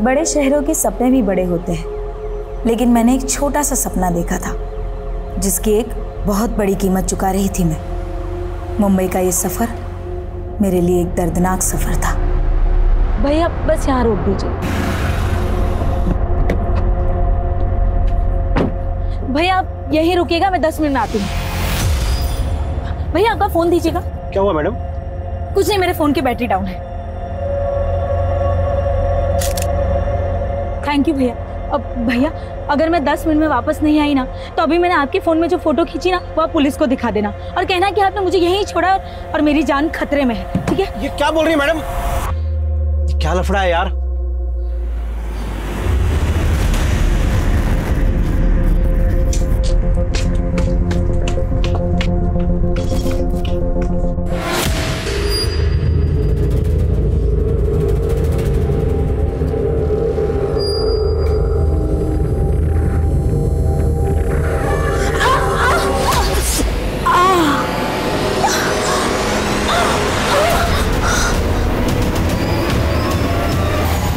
बड़े शहरों के सपने भी बड़े होते हैं, लेकिन मैंने एक छोटा सा सपना देखा था जिसकी एक बहुत बड़ी कीमत चुका रही थी मैं। मुंबई का ये सफर मेरे लिए एक दर्दनाक सफर था। भैया बस यहाँ रोक दीजिए। भैया आप यहीं रुकिएगा, मैं 10 मिनट में आती हूँ। भैया आपका फोन दीजिएगा। क्या हुआ मैडम? कुछ नहीं, मेरे फोन की बैटरी डाउन है। थैंक यू भैया। अब भैया अगर मैं 10 मिनट में वापस नहीं आई ना, तो अभी मैंने आपके फोन में जो फोटो खींची ना, वो आप पुलिस को दिखा देना और कहना कि आपने मुझे यहीं छोड़ा और मेरी जान खतरे में है, ठीक है? ये क्या बोल रही है मैडम? ये क्या लफड़ा है यार?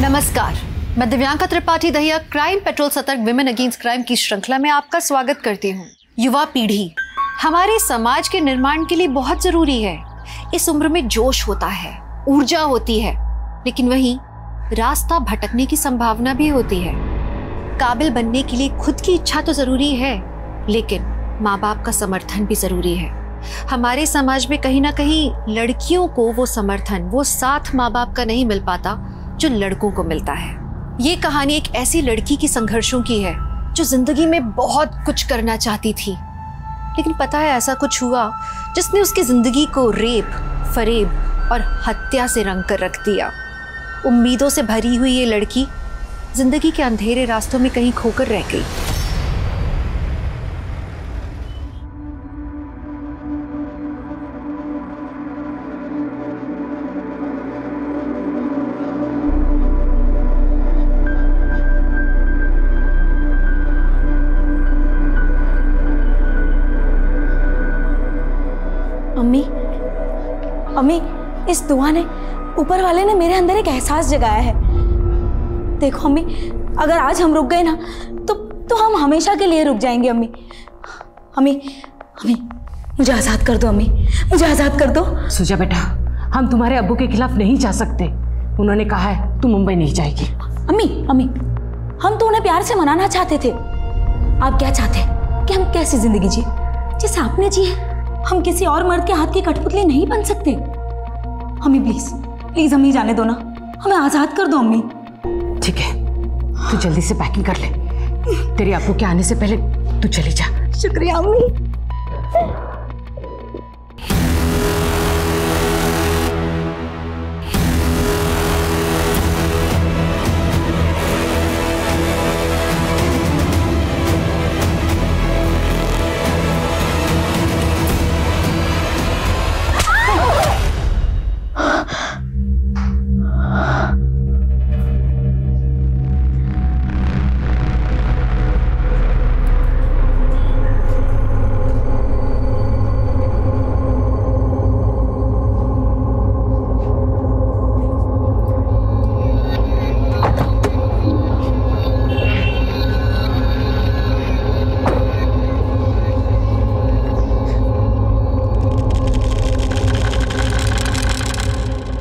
नमस्कार, मैं दिव्यांका त्रिपाठी दहिया क्राइम पेट्रोल सतर्क विमेन अगेंस्ट क्राइम की श्रृंखला में आपका स्वागत करती हूँ। युवा पीढ़ी हमारे समाज के निर्माण के लिए बहुत जरूरी है। इस उम्र में जोश होता है, ऊर्जा होती है, लेकिन वहीं रास्ता भटकने की संभावना भी होती है। काबिल बनने के लिए खुद की इच्छा तो जरूरी है, लेकिन माँ बाप का समर्थन भी जरूरी है। हमारे समाज में कहीं ना कहीं लड़कियों को वो समर्थन, वो साथ माँ बाप का नहीं मिल पाता जो लड़कों को मिलता है। ये कहानी एक ऐसी लड़की की संघर्षों की है जो जिंदगी में बहुत कुछ करना चाहती थी, लेकिन पता है ऐसा कुछ हुआ जिसने उसकी जिंदगी को रेप, फरेब और हत्या से रंग कर रख दिया। उम्मीदों से भरी हुई ये लड़की जिंदगी के अंधेरे रास्तों में कहीं खोकर रह गई। अम्मी, अम्मी, इस दुआ ने, ऊपर वाले ने मेरे अंदर एक एहसास जगाया है। देखो अम्मी, अगर आज हम रुक गए ना तो हम हमेशा के लिए रुक जाएंगे। अम्मी, अम्मी, अम्मी, मुझे आज़ाद कर दो। अम्मी, मुझे आज़ाद कर दो। सुजा बेटा, हम तुम्हारे अब्बू के खिलाफ नहीं जा सकते। उन्होंने कहा है तू मुंबई नहीं जाएगी। अम्मी, अम्मी, हम तो उन्हें प्यार से मनाना चाहते थे। आप क्या चाहते हैं कि हम कैसी जिंदगी जिए जैसे आपने जी है? हम किसी और मर्द के हाथ की कठपुतली नहीं बन सकते। अम्मी प्लीज, प्लीज हमें जाने दो ना, हमें आजाद कर दो अम्मी। ठीक है, तू जल्दी से पैकिंग कर ले, तेरे अब्बू के आने से पहले तू चली जा। शुक्रिया अम्मी।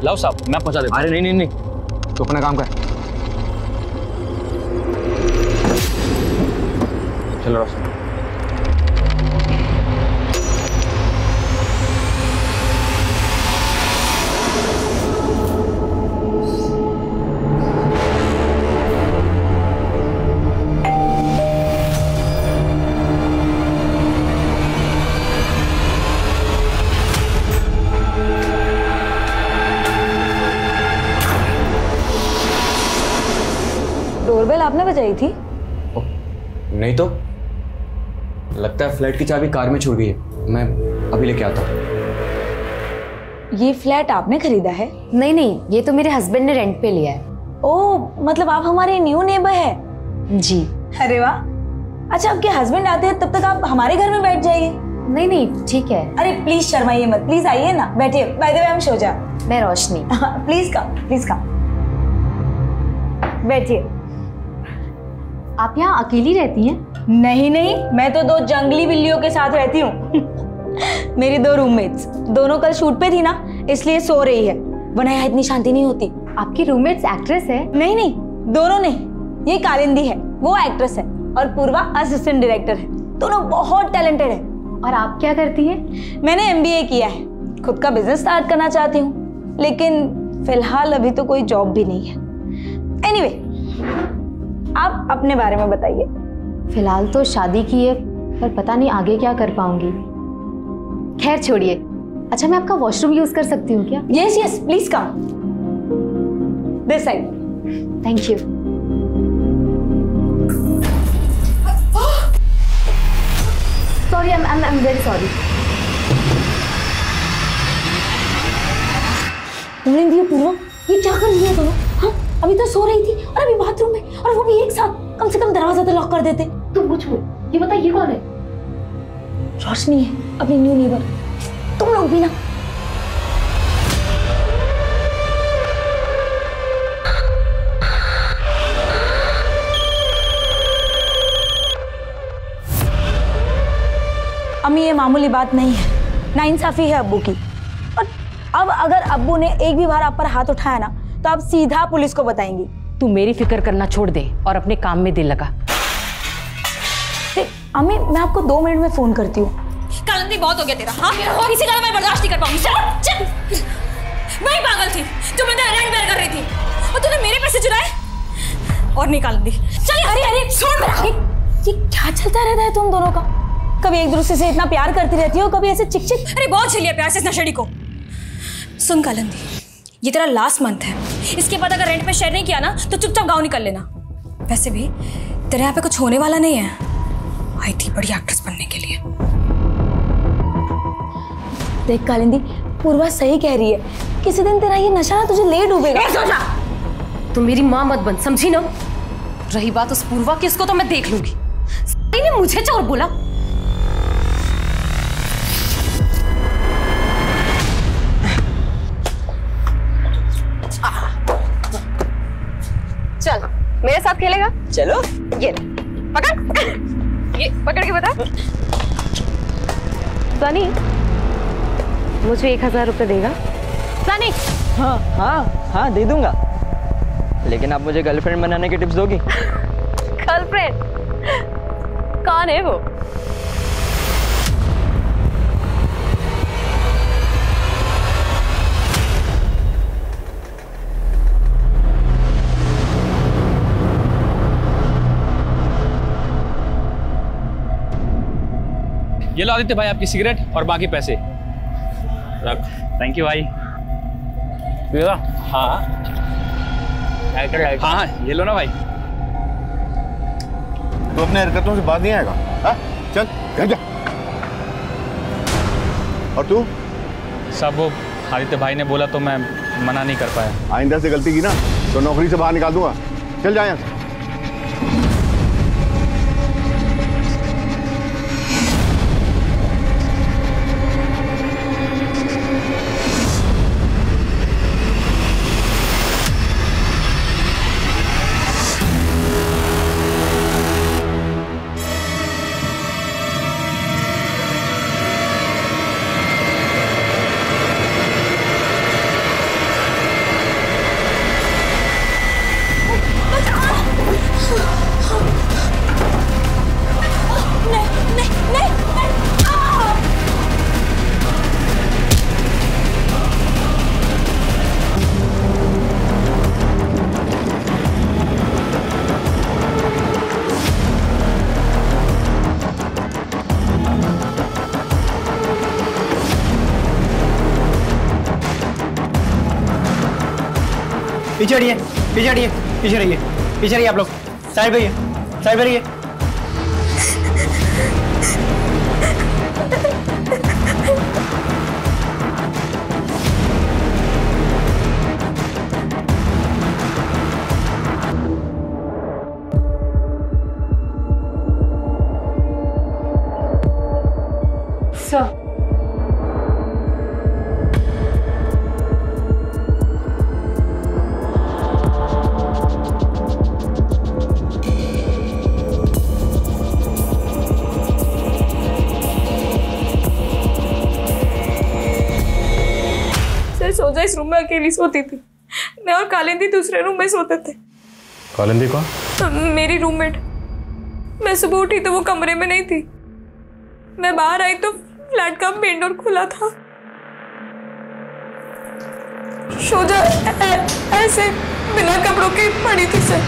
लाओ साहब, मैं पहुंचा देता हूं। अरे नहीं, तो अपना काम कर। चलो रोशन। डोरबेल आपने बजाई थी? नहीं तो, लगता है फ्लैट की चाबी कार में छूट गई है। मैं अभी लेके आता हूँ। ये फ्लैट आपने खरीदा है? नहीं, ये तो मेरे हस्बैंड ने रेंट पे लिया है। ओह, मतलब आप हमारे न्यू नेबर है? जी। अरे वाह। अच्छा, आपके हस्बैंड आते हैं तब तक आप हमारे घर में बैठ जाइए। नहीं, ठीक है। अरे प्लीज शर्माइए मत, प्लीज आइए ना, बैठिए। By the way, I'm शोजा। मैं रोशनी। Please come, please come. बैठिए। आप यहाँ अकेली रहती हैं? नहीं नहीं, मैं तो 2 जंगली बिल्लियों के साथ रहती हूँ। मेरी 2 रूममेट्स, दोनों कल शूट पे थी ना, इसलिए सो रही है, वरना यहाँ इतनी शांति नहीं होती। आपकी रूममेट्स एक्ट्रेस है? नहीं नहीं, दोनों नहीं, ये कालिंदी है, वो एक्ट्रेस है, और पूर्वा असिस्टेंट डायरेक्टर है। दोनों बहुत टैलेंटेड है। और आप क्या करती हैं? मैंने MBA किया है, खुद का बिजनेस स्टार्ट करना चाहती हूँ, लेकिन फिलहाल अभी तो कोई जॉब भी नहीं है। एनीवे, आप अपने बारे में बताइए। फिलहाल तो शादी की है, पर पता नहीं आगे क्या कर पाऊंगी। खैर छोड़िए। अच्छा, मैं आपका वॉशरूम यूज कर सकती हूँ क्या? Yes yes, please come this side. Thank you. Sorry, I am very sorry. Purva, ये क्या कर लिया दोनों? हाँ, अभी तो सो रही थी और अभी बाथरूम में, और वो भी एक साथ। कम से कम दरवाजा तो लॉक कर देते। तुम कुछ ये बता, ये कौन है? रोशनी है, अपनी न्यू नेबर। तुम लोग भी ना। अम्मी, ये मामूली बात नहीं है, नाइंसाफी है अब्बू की। और अब अगर अब्बू ने एक भी बार आप पर हाथ उठाया ना, तो आप सीधा पुलिस को बताएंगी। तू मेरी फिक्र करना छोड़ दे और अपने काम में दिल लगा। अम्मी, मैं आपको 2 मिनट में फोन करती हूँ। कालिंदी, बहुत हो गया तेरा। हाँ, इसी कारण मैं बर्दाश्त नहीं कर पाऊंगी। चल चल। मैं ही पागल थी जो मैं रेंट बेयर कर रही थी, और तूने मेरे पैसे चुराए। और नहीं कालिंदी, चल। अरे अरे छोड़ मेरा। ये क्या चलता रहता है तुम दोनों का? कभी एक दूसरे से इतना प्यार करती रहती हो, कभी ऐसे चिक चिक। अरे बहुत झेलिया प्यार से इस नशेड़ी को। सुन कालिंदी, ये तेरा लास्ट मंथ है, इसके बाद अगर रेंट पे शेयर नहीं किया ना, तो चुपचाप गाँव निकल लेना। वैसे भी तेरे यहाँ पे कुछ होने वाला नहीं है। आई थी बड़ी एक्ट्रेस बनने के लिए। देख कालिंदी, पूर्वा सही कह रही है, किसी दिन तेरा ये नशा ना तुझे ले डूबेगा। सोचा तुम मेरी माँ मत बन, समझी ना? रही बात उस पूर्वा की, इसको तो मैं देख लूंगी। ने मुझे चोर बोला। चल मेरे साथ खेलेगा? चलो। ये पकड़, ये पकड़ के बता। सनी, मुझे 1000 रुपए देगा? सनी। हाँ हाँ हाँ, दे दूंगा, लेकिन आप मुझे गर्लफ्रेंड बनाने की टिप्स दोगी? गर्लफ्रेंड? कौन है वो? ये लो आदित्य भाई, आपकी सिगरेट और बाकी पैसे रख। थैंक यू भाई। हाँ हाँ, ये लो ना भाई। तो अपने हरकतों से बात नहीं आएगा? हाँ? चल घर जा। और तू? सब वो आदित्य भाई ने बोला तो मैं मना नहीं कर पाया। आइंदा से गलती की ना तो नौकरी से बाहर निकाल दूंगा। चल जा यहाँ से। पीछे हटिए, पीछे हटिए, पीछे रहिए, पीछे रहिए आप लोग। साइड पे रहिए, साइड पे रहिए। सर, सर सोचा इस रूम में अकेली सोती थी, मैं और कालिंदी दूसरे रूम में सोते थे। कालिंदी कौन? मेरी रूममेट। मैं सुबह उठी तो वो कमरे में नहीं थी। मैं बाहर आई तो फ्लैट का मेन डोर खुला था। शोजा ऐसे बिना कपड़ों के पड़ी थी सर।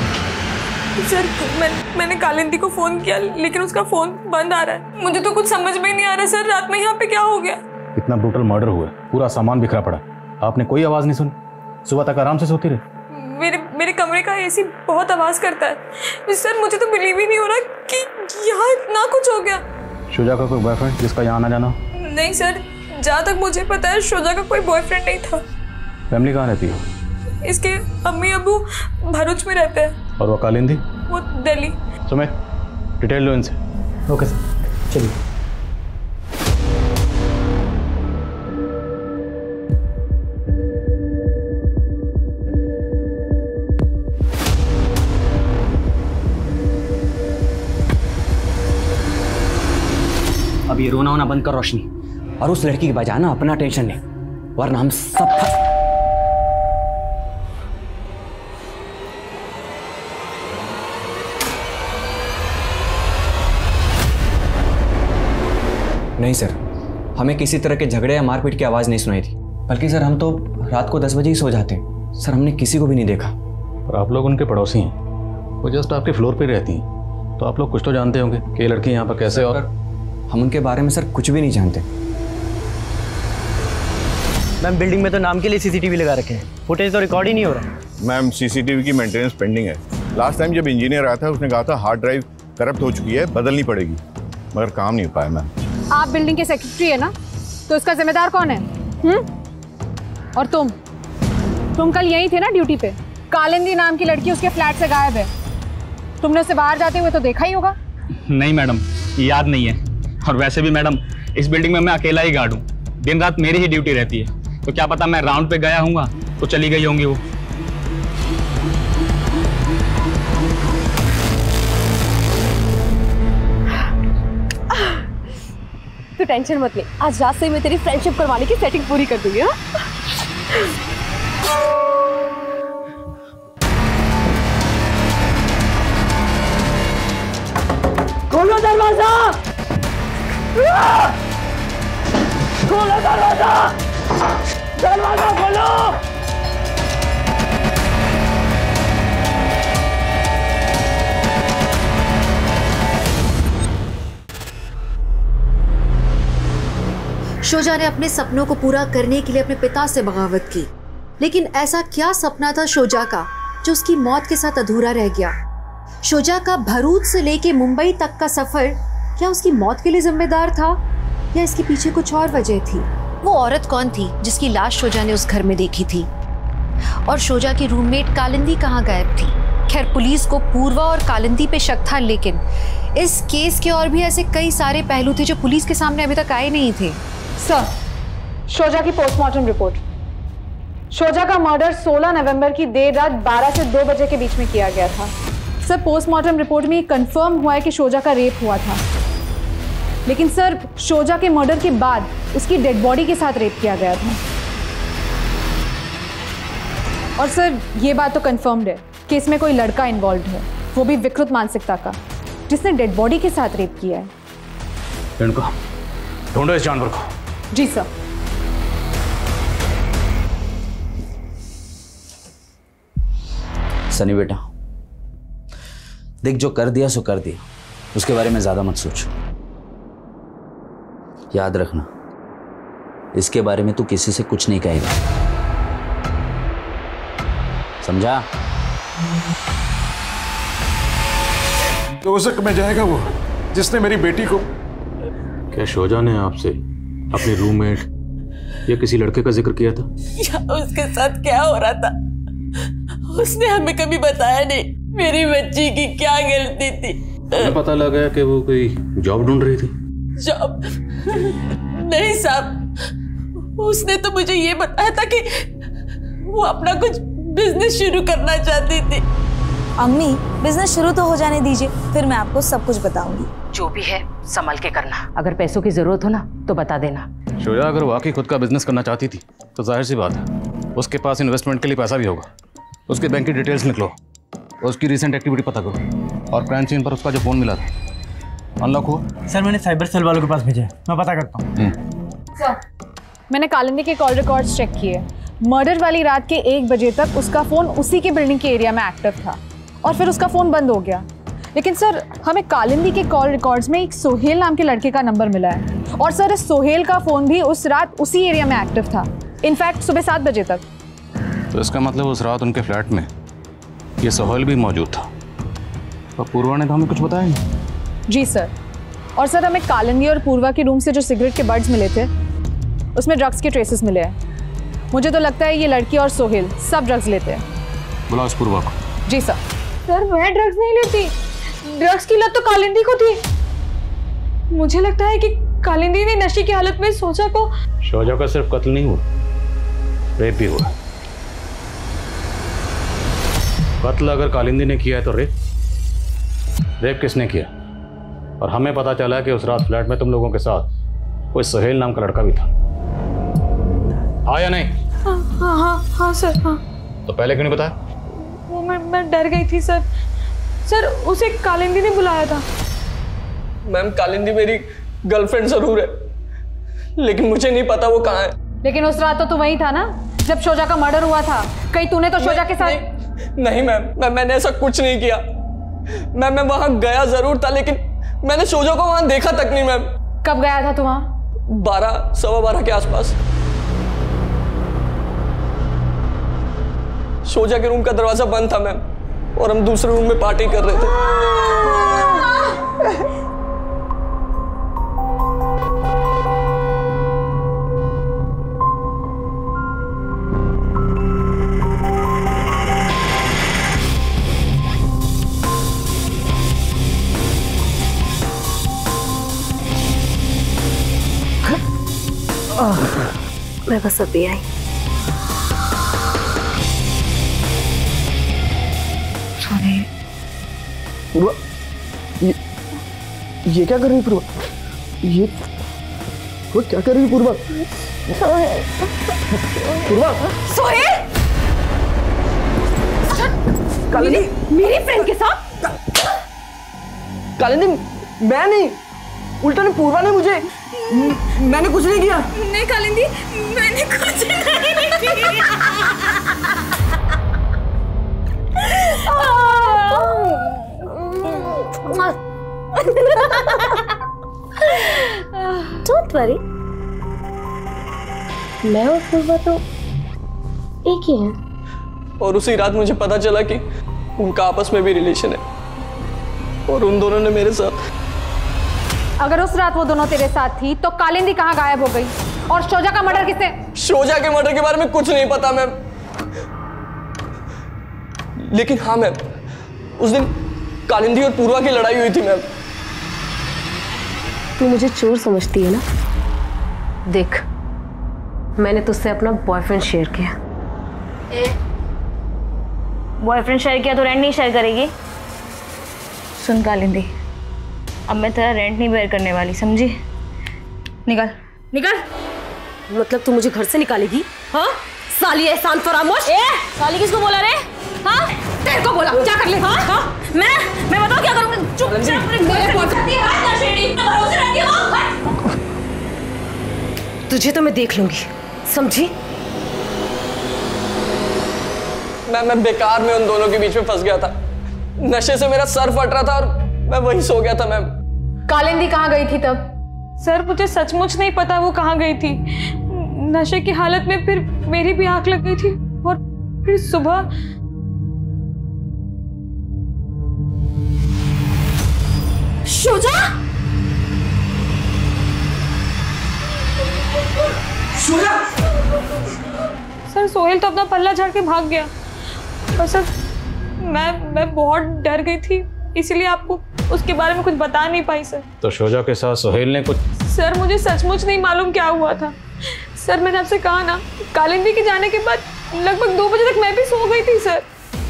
मैंने कालिंदी को फोन किया लेकिन उसका फोन बंद आ रहा है। मुझे तो कुछ समझ में नहीं आ रहा सर, रात में यहाँ पे क्या हो गया? इतना ब्रूटल मर्डर हुआ, पूरा सामान बिखरा पड़ा, आपने कोई आवाज नहीं सुनी? सुबह तक आराम से सोती रही? मेरे कमरे का एसी बहुत आवाज करता है सर। मुझे तो बिलीव ही नहीं हो रहा कि यहाँ इतना कुछ हो गया। शोजा का कोई बॉयफ्रेंड जिसका यहाँ आना जाना? नहीं सर, जहाँ तक मुझे पता है शोजा का कोई बॉयफ्रेंड नहीं था। फैमिली कहाँ रहती है? इसके अम्मी अबू भरूच में रहते हैं। और वो कालिंदी? वो दिल्ली। सुमित, डिटेल लो इनसे। ओके सर, चलिए। अब ये रोना होना बंद कर रोशनी, और उस लड़की की बजाय ना अपना टेंशन ले, वरना हम सब नहीं सर, हमें किसी तरह के झगड़े या मारपीट की आवाज़ नहीं सुनाई थी। बल्कि सर हम तो रात को 10 बजे ही सो जाते हैं। सर हमने किसी को भी नहीं देखा। पर आप लोग उनके पड़ोसी हैं, वो जस्ट आपके फ्लोर पे रहती हैं, तो आप लोग कुछ तो जानते होंगे कि ये लड़की यहाँ पर कैसे। और हम उनके बारे में सर कुछ भी नहीं जानते। मैम बिल्डिंग में तो नाम के लिए सीसीटीवी लगा रखे हैं, फुटेज तो रिकॉर्ड ही नहीं हो रहा। मैम सीसीटीवी की मेंटेनेंस पेंडिंग है। लास्ट टाइम जब इंजीनियर आया था उसने कहा था हार्ड ड्राइव करप्ट हो चुकी है, बदलनी पड़ेगी, मगर काम नहीं हो पाया मैम। आप बिल्डिंग के सेक्रेटरी है ना, तो इसका जिम्मेदार कौन है? और तुम कल यहीं थे ना ड्यूटी पे? कालिंदी नाम की लड़की उसके फ्लैट से गायब है, तुमने उसे बाहर जाते हुए तो देखा ही होगा। नहीं मैडम, याद नहीं है। और वैसे भी मैडम इस बिल्डिंग में मैं अकेला ही गार्ड हूँ, दिन रात मेरी ही ड्यूटी रहती है, तो क्या पता मैं राउंड पे गया हूँगा तो चली गई होंगी वो। तो टेंशन मत ले, आज रात से मैं तेरी फ्रेंडशिप करवाने की सेटिंग पूरी कर दूंगी। खोलो दरवाजा, खोलो दरवाजा, दरवाजा खोलो। शोजा ने अपने सपनों को पूरा करने के लिए अपने पिता से बगावत की, लेकिन ऐसा क्या सपना था शोजा का जो उसकी मौत के साथ अधूरा रह गया? शोजा का भरूच से लेके मुंबई तक का सफर क्या उसकी मौत के लिए जिम्मेदार था या इसके पीछे कुछ और वजह थी? वो औरत कौन थी जिसकी लाश शोजा ने उस घर में देखी थी? और शोजा की रूममेट कालिंदी कहाँ गायब थी? खैर पुलिस को पूर्वा और कालिंदी पे शक था, लेकिन इस केस के और भी ऐसे कई सारे पहलू थे जो पुलिस के सामने अभी तक आए नहीं थे। सर, शोजा की पोस्टमार्टम रिपोर्ट। शोजा का मर्डर 16 नवंबर की देर रात 12 से 2 बजे के बीच में किया गया था। सर, पोस्टमार्टम रिपोर्ट में कंफर्म हुआ है कि शोजा का रेप हुआ था, लेकिन सर शोजा के मर्डर के बाद उसकी डेड बॉडी के साथ रेप किया गया था। और सर ये बात तो कंफर्म्ड है कि इसमें कोई लड़का इन्वॉल्व है, वो भी विकृत मानसिकता का, जिसने डेड बॉडी के साथ रेप किया है। इनको ढूंढो इस जानवर को। जी सर। सनी बेटा देख, जो कर दिया सो कर दिया, उसके बारे में ज्यादा मत सोच। याद रखना, इसके बारे में तू किसी से कुछ नहीं कहेगा, समझा? तो उस हक में जाएगा वो जिसने मेरी बेटी को। क्या शोजा ने आपसे अपने रूममेट या किसी लड़के का जिक्र किया था? उसके साथ क्या हो रहा था उसने हमें कभी बताया नहीं। मेरी बच्ची की क्या गलती थी? हमें पता लगा कि वो कोई जॉब ढूंढ रही थी। जॉब नहीं साहब, उसने तो मुझे ये बताया था कि वो अपना कुछ बिजनेस शुरू करना चाहती थी। अम्मी, बिजनेस शुरू तो हो जाने दीजिए, फिर मैं आपको सब कुछ बताऊंगी। जो भी है संभल के करना, अगर पैसों की जरूरत हो ना तो बता देना। शोजा अगर वाकई खुद का बिजनेस करना चाहती थी तो जाहिर सी बात है उसके पास इन्वेस्टमेंट के लिए पैसा भी होगा। उसके बैंक की डिटेल्स निकलो और उसकी रिसेंट एक्टिविटी पता करो और क्राइम सीन पर उसका जो फ़ोन मिला था अनलॉक हुआ? सर मैंने साइबर सेल वालों के पास भेजा है, मैं पता करता हूँ। सर मैंने कालिंदी के कॉल रिकॉर्ड्स चेक किए। मर्डर वाली रात के 1 बजे तक उसका फ़ोन उसी के बिल्डिंग के एरिया में एक्टिव था और फिर उसका फ़ोन बंद हो गया। लेकिन सर हमें कालिंदी के कॉल रिकॉर्ड्स में एक सोहेल नाम के लड़के का नंबर मिला है और सर इस सोहेल का फ़ोन भी उस रात उसी एरिया में एक्टिव था, इनफैक्ट सुबह 7 बजे तक। तो इसका मतलब उस रात उनके फ्लैट में ये सोहेल भी मौजूद था और पूर्वा ने तो हमें कुछ बताया नहीं। जी सर। और सर हमें कालिंदी और पूर्वा के रूम से जो सिगरेट के बड्स मिले थे उसमें ड्रग्स के ट्रेसेस मिले हैं। मुझे तो लगता है ये लड़की और सोहेल सब ड्रग्स लेते हैं। बुलाओ उस पूर्वा को। जी सर। सर मैं ड्रग्स नहीं लेती, ड्रग्स की लत तो कालिंदी को थी। मुझे लगता है कि कालिंदी ने नशे की हालत में सोचा को। शोजा का सिर्फ कत्ल नहीं हुआ, रेप भी हुआ। कत्ल अगर कालिंदी ने किया है तो रेप किसने किया? और हमें पता चला है कि उस रात फ्लैट में तुम लोगों के साथ कोई सोहेल नाम का लड़का भी था। हाँ या नहीं? हाँ सर हाँ। तो पहले क्यों नहीं बताया? वो मैं डर गई थी सर। सर उसे कालिंदी ने बुलाया था। मैम कालिंदी मेरी गर्लफ्रेंड जरूर है लेकिन मुझे नहीं पता वो कहाँ है। लेकिन उस रात तो तू वहीं था ना जब शोजा का मर्डर हुआ था। कहीं तूने तो शोजा के साथ? नहीं मैम, मैंने ऐसा कुछ नहीं किया। मैं वहां गया जरूर था लेकिन मैंने शोजा को वहां देखा तक नहीं। मैम कब गया था तू वहां? 12 सवा 12 के आसपास। शोजा के रूम का दरवाजा बंद था मैम और हम दूसरे रूम में पार्टी कर रहे थे। मैं बस अभी आई। पूर्वा ये क्या कर रही है पूर्वा? ये वो क्या कर रही है पूर्वा? पूर्वा सोहेल कालिंदी मेरी फ्रेंड के साथ? कालिंदी मैं नहीं, उल्टा ने पूर्वा ने मुझे। मैंने कुछ नहीं किया। नहीं कालिंदी मैंने कुछ नहीं किया। Don't worry, मैं और पूर्वा तो एक ही हैं। और उसी रात मुझे पता चला कि उनका आपस में भी रिलेशन है और उन दोनों ने मेरे साथ। अगर उस रात वो दोनों तेरे साथ थी तो कालिंदी कहाँ गायब हो गई? और शोजा का मर्डर किसने? शोजा के मर्डर के बारे में कुछ नहीं पता मैम। लेकिन हाँ मैम, उस दिन कालिंदी और पूर्वा की लड़ाई हुई थी मैम। तू मुझे चोर समझती है ना? देख मैंने तुझसे अपना बॉयफ्रेंड शेयर किया। बॉयफ्रेंड शेयर किया तो रेंट नहीं शेयर करेगी? सुन कालिंदी, अब मैं तेरा रेंट नहीं बेयर करने वाली, समझी? निकल निकल। मतलब तू मुझे घर से निकालेगी? हाँ साली एहसान फरामोश। साली किसको बोला रे? हाँ तेरे को बोला, क्या कर ले? हाँ हाँ मैं बताऊँ क्या करूँगी? चुपचाप तुझे तो मैं देख लूंगी, समझी? मैं बेकार में उन दोनों के बीच में फंस गया था। नशे से मेरा सर फट रहा था और मैं वहीं सो गया था मैम। कालिंदी कहाँ गई थी तब? सर मुझे सचमुच नहीं पता वो कहाँ गई थी। नशे की हालत में फिर मेरी भी आंख लग गई थी और फिर सुबह शोजा सर सोहेल तो अपना पल्ला झाड़ के भाग गया और सर मैं बहुत डर गई थी, इसलिए आपको उसके बारे में कुछ बता नहीं पाई सर। तो शोजा के साथ सोहेल ने कुछ? सर मुझे सचमुच नहीं मालूम क्या हुआ था। सर मैंने आपसे कहा ना, कालिंदी के जाने के बाद लगभग 2 बजे तक मैं भी सो गई थी सर।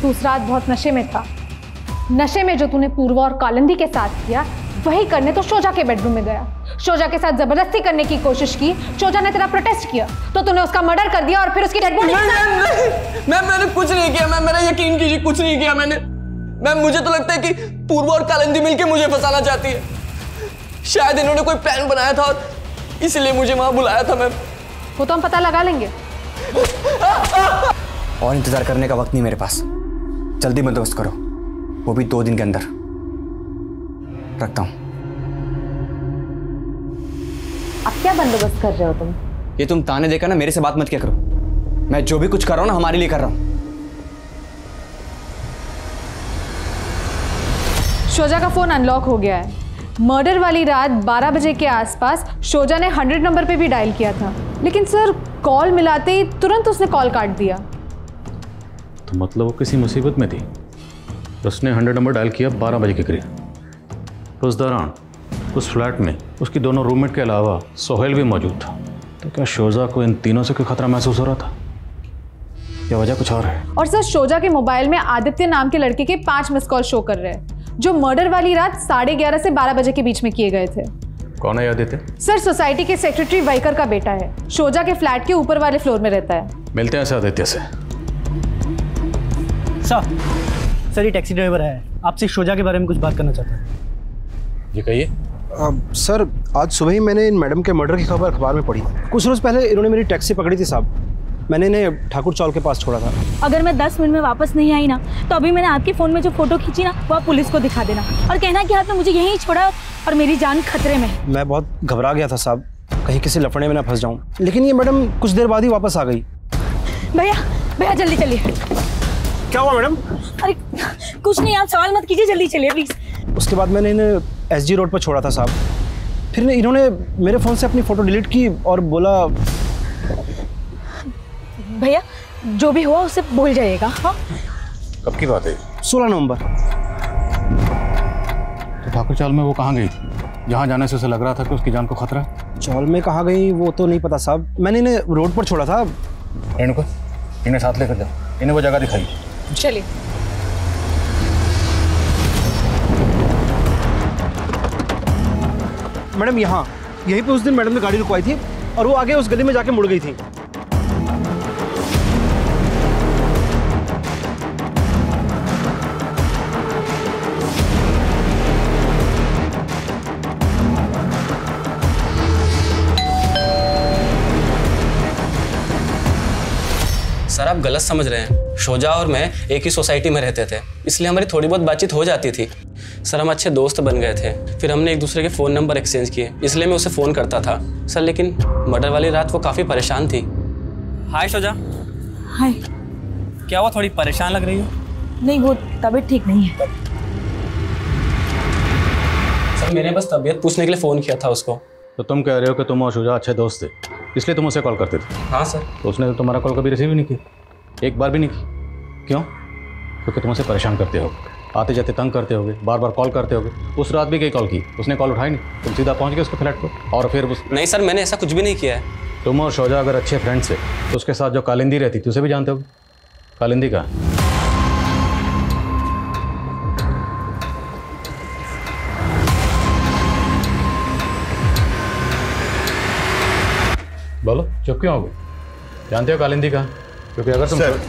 तू उस रात बहुत नशे में था। नशे में जो तूने पूर्वा और कालिंदी के साथ किया वही करने तो शोजा के बेडरूम में गया। शोजा के साथ जबरदस्ती करने की कोशिश की, शोजा ने तेरा प्रोटेस्ट किया तो तूने उसका मर्डर कर दिया और फिर उसकी डेड बॉडी। मैंने कुछ नहीं किया मैम, मेरा यकीन कीजिए, कुछ नहीं किया मैंने। मैम मुझे तो लगता है कि पूर्व और कालिंदी मिलके मुझे फंसाना चाहती है। शायद इन्होंने कोई प्लान बनाया था और इसलिए मुझे वहां बुलाया था मैम। वो तो हम पता लगा लेंगे। और इंतजार करने का वक्त नहीं मेरे पास, जल्दी बंदोबस्त करो, वो भी 2 दिन के अंदर। रखता हूं। अब क्या बंदोबस्त कर रहे हो तुम? ये तुम ताने देकर ना मेरे से बात मत किया करो। मैं जो भी कुछ कर रहा हूं ना हमारे लिए कर रहा हूं। शोजा का फोन अनलॉक हो गया है। मर्डर वाली रात 12 बजे के आसपास शोजा ने 100 नंबर पे भी डायल किया था, लेकिन सर कॉल मिलाते ही तुरंत उसने कॉल काट दिया। तो मतलब वो किसी मुसीबत में थी। उसने 100 नंबर डायल किया 12 बजे के करीब। उस दौरान उस फ्लैट में उसकी दोनों रूममेट के अलावा सोहेल भी मौजूद था। तो क्या शोजा को इन तीनों से कोई खतरा महसूस हो रहा था या वजह कुछ और है? और सर शोजा के मोबाइल में आदित्य नाम के लड़के के 5 मिस कॉल शो कर रहे हैं, जो मर्डर वाली रात 11:30 से 12 बजे के बीच में किए गए थे। कौन है आदित्य? सर सोसाइटी के सेक्रेटरी वाइकर का बेटा है, शोजा के फ्लैट के ऊपर वाले फ्लोर में रहता है। मिलते हैं आदित्य से। सर ये टैक्सी ड्राइवर है, आपसे शोजा के बारे में कुछ बात करना चाहता है। जी कहिए। सर आज सुबह ही मैंने इन मैडम के मर्डर की खबर अखबार में पढ़ी। कुछ रोज पहले इन्होंने मेरी टैक्सी पकड़ी थी साहब, मैंने इन्हें ठाकुर चौल के पास छोड़ा था। अगर मैं 10 मिनट में वापस नहीं आई ना, तो अभी मैंने आपके फ़ोन में जो फ़ोटो खींची ना, वो आप पुलिस को दिखा देना और कहना कि आपने मुझे यहीं छोड़ा और मेरी जान खतरे में है। मैं बहुत घबरा गया था साहब, कहीं किसी लफड़े में ना फंस जाऊं, लेकिन ये मैडम कुछ देर बाद ही वापस आ गई। भैया जल्दी चलिए। क्या हुआ मैडम? अरे कुछ नहीं, आप सवाल मत कीजिए, जल्दी चलिए प्लीज़। उसके बाद मैंने इन्हें SG रोड पर छोड़ा था साहब, फिर इन्होंने मेरे फ़ोन से अपनी फ़ोटो डिलीट की और बोला। भैया जो भी हुआ उससे भूल जाइएगा। हाँ कब की बात है? 16 नवंबर। तो ठाकुर चौल में वो कहाँ गई थी जहाँ जाने से उसे लग रहा था कि उसकी जान को खतरा है? चौल में कहाँ गई वो तो नहीं पता साहब, मैंने इन्हें रोड पर छोड़ा था। रेणुका इन्हें साथ लेकर जाओ, इन्हें वो जगह दिखाई। चलिए। मैडम यहाँ यहीं पे उस दिन मैडम ने गाड़ी रुकवाई थी और वो आगे उस गली में जाके मुड़ गई थी। सर आप गलत समझ रहे हैं, शोजा और मैं एक ही सोसाइटी में रहते थे, इसलिए हमारी थोड़ी बहुत बातचीत हो जाती थी। सर हम अच्छे दोस्त बन गए थे, फिर हमने एक दूसरे के फ़ोन नंबर एक्सचेंज किए, इसलिए मैं उसे फ़ोन करता था। सर लेकिन मर्डर वाली रात वो काफ़ी परेशान थी। हाय शोजा। हाय। क्या हुआ, थोड़ी परेशान लग रही हो? नहीं वो तबीयत ठीक नहीं है। सर मैंने बस तबीयत पूछने के लिए फ़ोन किया था उसको। तो तुम कह रहे हो कि तुम और शोजा अच्छे दोस्त थे, इसलिए तुम उसे कॉल करते थे? हाँ सर। तो उसने तो तुम्हारा कॉल कभी रिसीव ही नहीं किया, एक बार भी नहीं की। क्यों? क्योंकि तुम उसे परेशान करते हो, आते जाते तंग करते होगे, बार बार कॉल करते होगे। उस रात भी कई कॉल की, उसने कॉल उठाई नहीं, तुम सीधा पहुंच गए उसके फ्लैट पर और फिर उस... नहीं सर मैंने ऐसा कुछ भी नहीं किया है। तुम और शोजा अगर अच्छे फ्रेंड्स थे तो उसके साथ जो कालिंदी रहती थी उसे भी जानते होगे। कालिंदी का बोलो, चुप क्यों हो गए? जानते हो कालिंदी का? क्योंकि अगर तुम... सर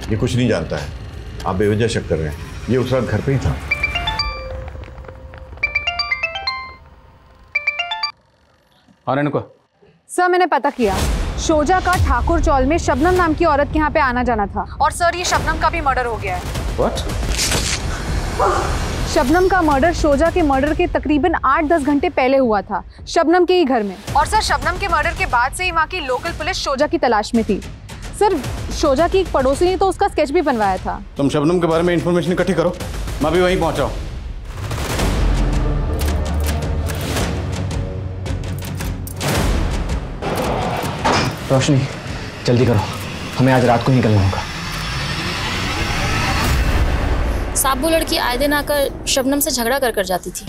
ये कुछ नहीं जानता है, आप बेवजह शक कर रहे हैं, ये उस रात घर पे ही था। हाँ रेणुका। सर मैंने पता किया, शोजा का ठाकुर चौल में शबनम नाम की औरत के यहाँ पे आना जाना था और सर ये शबनम का भी मर्डर हो गया है। What? शबनम का मर्डर शोजा के मर्डर के तकरीबन 8-10 घंटे पहले हुआ था, शबनम के ही घर में। और सर शबनम के मर्डर के बाद से ही वहाँ की लोकल पुलिस शोजा की तलाश में थी। सर शोजा की एक पड़ोसी ने तो उसका स्केच भी बनवाया था। तुम शबनम के बारे में इंफॉर्मेशन इकट्ठी करो, मैं भी वहीं पहुंचा हूं। रोशनी जल्दी करो, हमें आज रात को निकलना होगा। साहब वो लड़की आए दिन आकर शबनम से झगड़ा कर जाती थी।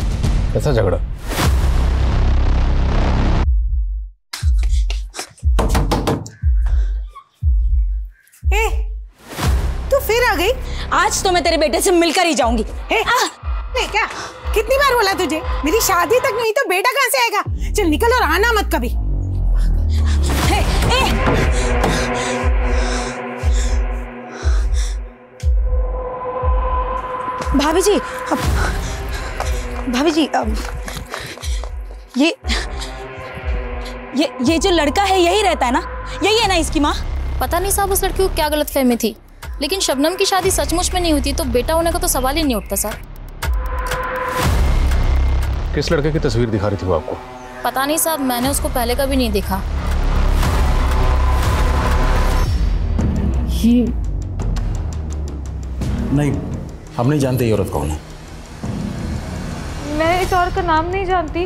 कैसा झगड़ा? तू फिर आ गई? आज तो मैं तेरे बेटे से मिलकर ही जाऊंगी। क्या कितनी बार बोला तुझे, मेरी शादी तक नहीं तो बेटा कहाँ से आएगा? चल निकल और आना मत कभी। भाभी जी, भाभी जी, ये जो लड़का है यही रहता है ना? यही है ना इसकी माँ? पता नहीं साहब उस लड़की को क्या गलतफहमी थी, लेकिन शबनम की शादी सचमुच में नहीं हुई तो बेटा होने का तो सवाल ही नहीं उठता सर। किस लड़के की तस्वीर दिखा रही थी वो आपको? पता नहीं साहब, मैंने उसको पहले कभी नहीं देखा। ये नहीं, हम नहीं जानते ये औरत कौन है। मैं इस औरत का नाम नहीं जानती,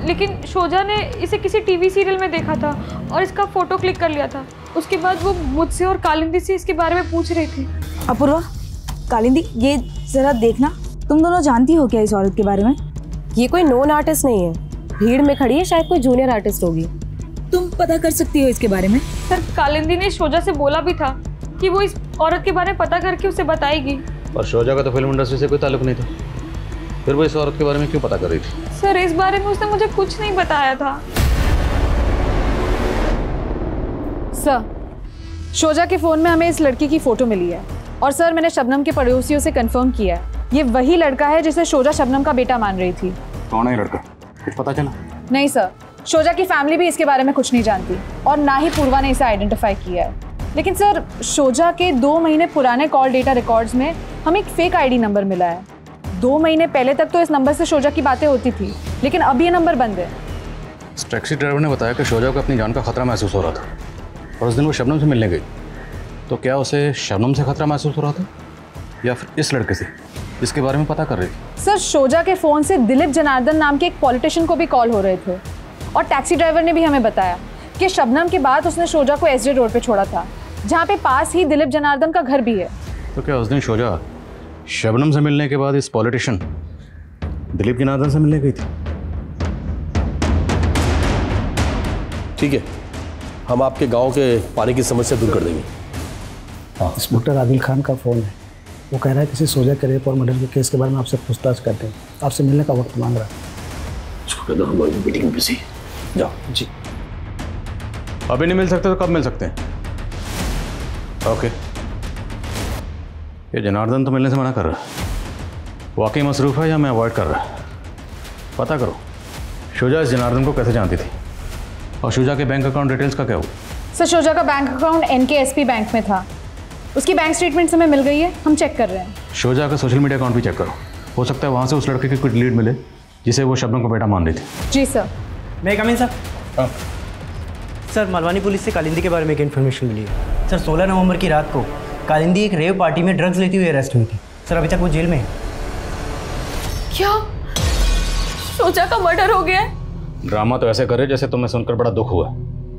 लेकिन शोजा ने इसे किसी टीवी सीरियल में देखा था और इसका फोटो क्लिक कर लिया था। उसके बाद वो मुझसे और कालिंदी से इसके बारे में पूछ रही थी। अपूर्वा, कालिंदी, ये जरा देखना, तुम दोनों जानती हो क्या इस औरत के बारे में? ये कोई नोन आर्टिस्ट नहीं है, भीड़ में खड़ी है, शायद कोई जूनियर आर्टिस्ट होगी। तुम पता कर सकती हो इसके बारे में? सर, कालिंदी ने शोजा से बोला भी था कि वो इस औरत के बारे में पता करके उसे बताएगी। पर शोजा का तो फिल्म इंडस्ट्री से कोई ताल्लुक नहीं था, फिर वो इस औरत के बारे में क्यों पता कर रही थी? सर, इस बारे में उसने मुझे कुछ नहीं बताया था। सर, शोजा के फोन में हमें इस लड़की की फोटो मिली है और सर मैंने शबनम के पड़ोसियों से कंफर्म किया है, ये वही लड़का है जिसे शोजा शबनम का बेटा मान रही थी। कौन है ये लड़का, कुछ पता चला? नहीं सर, शोजा की फैमिली भी इसके बारे में कुछ नहीं जानती और ना ही पूर्वा ने इसे आइडेंटिफाई किया है। लेकिन सर, शोजा के 2 महीने पुराने कॉल डेटा रिकॉर्ड्स में हमें एक फेक आईडी नंबर मिला है। 2 महीने पहले तक तो इस नंबर से शोजा की बातें होती थी, लेकिन अब ये नंबर बंद है। टैक्सी ड्राइवर ने बताया कि शोजा को अपनी जान का खतरा महसूस हो रहा था और उस दिन वो शबनम से मिलने गई, तो क्या उसे शबनम से खतरा महसूस हो रहा था या फिर इस लड़के से जिसके बारे में पता कर रही थी? सर, शोजा के फोन से दिलीप जनार्दन नाम के एक पॉलिटिशियन को भी कॉल हो रहे थे और टैक्सी ड्राइवर ने भी हमें बताया कि शबनम के बाद उसने शोजा को एसडी रोड पे छोड़ा था, जहाँ पे पास ही दिलीप जनार्दन का घर भी है। तो क्या उस दिन शोजा शबनम से मिलने के बाद इस पॉलिटिशियन दिलीप जनार्दन से मिलने गई थी? ठीक है, हम आपके गांव के पानी की समस्या दूर कर देंगे। इंस्पेक्टर आदिल खान का फ़ोन है, वो कह रहा है किसी शोजा के रेप और मर्डर के केस के बारे में आपसे पूछताछ करते हैं, आपसे मिलने का वक्त मांग रहा है। उसको कह दो हमारी मीटिंग में बिजी। जाओ। जी। अभी नहीं मिल सकते तो कब मिल सकते हैं? ओके। ये जनार्दन तो मिलने से मना कर रहा है, वाकई मसरूफ़ है या मैं अवॉइड कर रहा है? पता करो शोजा इस जनार्दन को कैसे जानती थी और शोजा के बैंक अकाउंट डिटेल्स का क्या हुआ? सर, शोजा का बैंक अकाउंट NKSP बैंक में था, उसकी बैंक स्टेटमेंट हमें मिल गई है, हम चेक कर रहे हैं। शोजा का सोशल मीडिया अकाउंट भी चेक करो, हो सकता है वहाँ से उस लड़के की कुछ लीड मिले जिसे वो शबनम को बेटा मान रही थी। जी सर। मैं कम इन सर। सर, मलवानी पुलिस से कालिंदी के बारे में एक इन्फॉर्मेशन मिली है। सर, 16 नवंबर की रात को कालिंदी एक रेव पार्टी में ड्रग्स लेती हुई अरेस्ट हुई थी। सर, अभी तक वो जेल में है। क्या शोजा का मर्डर हो गया है? ड्रामा तो ऐसे करे जैसे तुम्हें सुनकर बड़ा दुख हुआ,